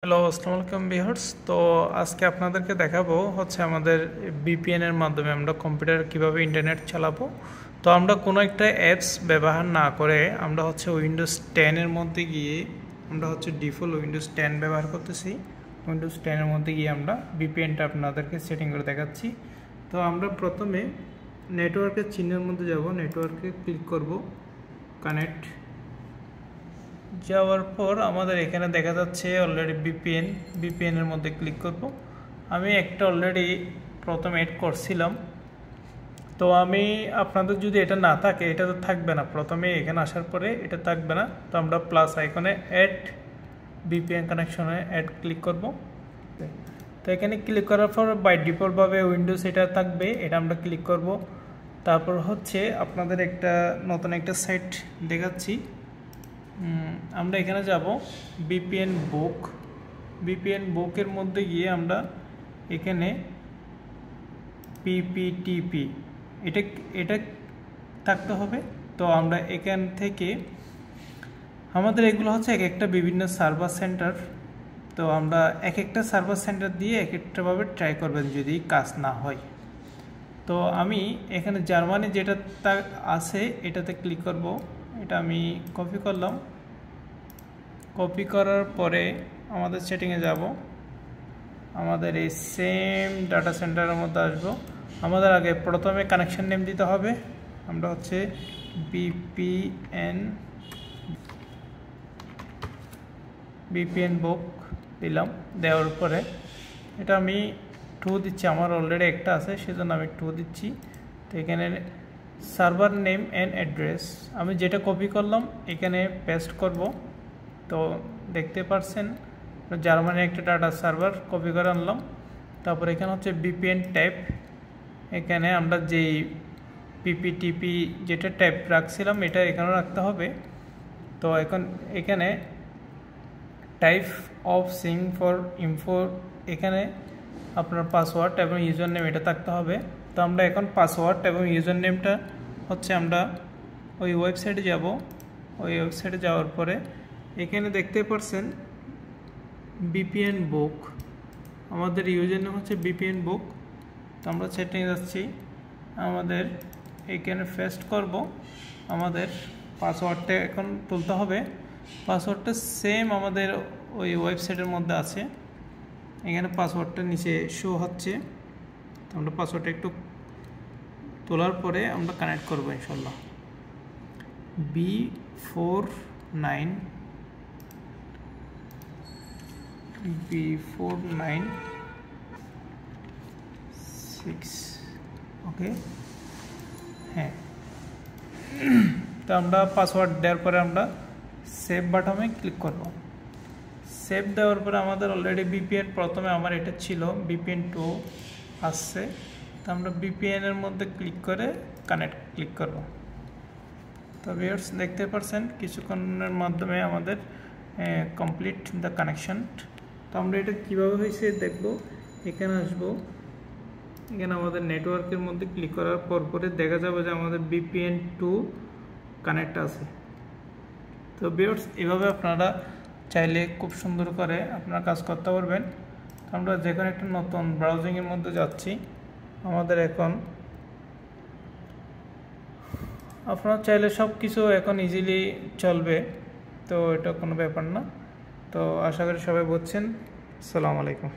Hello, আসসালামু আলাইকুম viewers. তো আজকে আপনাদেরকে দেখাবো হচ্ছে আমাদের ভিপিএন এর মাধ্যমে আমরা কম্পিউটার কিভাবে ইন্টারনেট চালাবো। তো আমরা কোনো একটা অ্যাপস ব্যবহার না করে আমরা হচ্ছে উইন্ডোজ 10 এর মধ্যে গিয়ে আমরা হচ্ছে ডিফল্ট উইন্ডোজ 10 ব্যবহার করতেছি। উইন্ডোজ 10 এর মধ্যে গিয়ে আমরা ভিপিএনটা আপনাদেরকে সেটিং করে দেখাচ্ছি। তো আমরা প্রথমে নেটওয়ার্কের চিহ্নের মধ্যে যাব, নেটওয়ার্কে ক্লিক করব, কানেক্ট। যাওয়ার পর আমাদের এখানে দেখা যাচ্ছে অলরেডি ভিপিএন এর মধ্যে ক্লিক করব। আমি একটা অলরেডি প্রথমে এড করছিলাম, তো আমি আপনাদের যদি এটা না থাকে, এটা তো থাকবে না, প্রথমে এখানে আসার পরে এটা থাকবে না। তো আমরা প্লাস আইকনে অ্যাড ভিপিএন কানেকশনে অ্যাড ক্লিক করব। তো এখানে ক্লিক করার পর বাই ডিফল্টভাবে উইন্ডোজ এটা থাকবে, এটা আমরা ক্লিক করব। তারপর হচ্ছে আপনাদের নতুন একটা সাইট দেখাচ্ছি। আমরা এখানে যাব ভিপিএন বুকের মধ্যে গিয়ে আমরা এখানে পিপিটিপি এটা থাকতে হবে। তো আমরা এখান থেকে আমাদের এগুলো হচ্ছে এক একটা বিভিন্ন সার্ভার সেন্টার। তো আমরা এক একটা সার্ভার সেন্টার দিয়ে এক একটাভাবে ট্রাই করবেন যদি কাজ না হয়। তো আমি এখানে জার্মানি যেটা আছে এটাতে ক্লিক করব। এটা আমি কপি করলাম। কপি করার পরে আমাদের সেটিংয়ে যাব, আমাদের এই সেম ডাটা সেন্টারের মধ্যে আসব। আমাদের আগে প্রথমে কানেকশন নেম দিতে হবে। আমরা হচ্ছে ভিপিএন বুক দিলাম। দেওয়ার পরে এটা আমি 2 দিচ্ছি, আমার অলরেডি একটা আছে সেজন্য আমি 2 দিচ্ছি। তো এখানে সার্ভার নেম অ্যান্ড অ্যাড্রেস আমি যেটা কপি করলাম এখানে পেস্ট করব। তো দেখতে পাচ্ছেন জার্মানির একটা ডাটা সার্ভার কপি করে আনলাম। তারপর এখানে হচ্ছে ভিপিএন টাইপ, এখানে আমরা যেই পিপিটিপি যেটা টাইপ রাখছিলাম এটা এখানে রাখতে হবে। তো এখন এখানে type of Singh for info, এখানে আপনার পাসওয়ার্ড এবং ইউজার নেম এটা থাকতে হবে। তো আমরা এখন পাসওয়ার্ড এবং ইউজার নেমটা হচ্ছে আমরা ওই ওয়েবসাইটে যাব। ওই ওয়েবসাইটে যাওয়ার পরে এখানে দেখতে পাচ্ছেন ভিপিএন বুক, আমাদের ইউজার নেম হচ্ছে ভিপিএন বুক। তো আমরা সেটিংয়ে যাচ্ছি, আমাদের এখানে পেস্ট করব। আমাদের পাসওয়ার্ডটা এখন তুলতে হবে। পাসওয়ার্ডটা সেম আমাদের ওই ওয়েবসাইটের মধ্যে আছে, এখানে পাসওয়ার্ডটা নিচে শো হচ্ছে। তো আমরা পাসওয়ার্ডটা একটু তোলার পরে আমরা কানেক্ট করব ইনশাল্লাহ। B496 ওকে, হ্যাঁ। তো আমরা পাসওয়ার্ড দেওয়ার পরে আমরা সেভ বাটনে ক্লিক করব। সেভ দেওয়ার পরে আমাদের অলরেডি ভিপিএন, প্রথমে আমার এটা ছিল ভিপিএন 2 আসছে। তো আমরা ভিপিএন এর মধ্যে ক্লিক করে কানেক্ট ক্লিক করব। তো ভিউয়ার্স দেখতে পাচ্ছেন কিছুক্ষণের মাধ্যমে আমাদের কমপ্লিট দ্য কানেকশন। তো আমরা এটা কীভাবে হয়েছে দেখব। এখানে আসবো, এখানে আমাদের নেটওয়ার্কের মধ্যে ক্লিক করার পরে দেখা যাবে যে আমাদের ভিপিএন 2 কানেক্ট আছে। তো ভিউয়ার্স এভাবে আপনারা চাইলে খুব সুন্দর করে আপনারা কাজ করতে পারবেন। আমরা যেখানে একটা নতুন ব্রাউজিংয়ের মধ্যে যাচ্ছি, আমাদের এখন আপনারা চাইলে সব কিছু এখন ইজিলি চলবে। তো এটা কোনো ব্যাপার না। তো আশা করি সবাই বুঝছেন। আসসালামু আলাইকুম।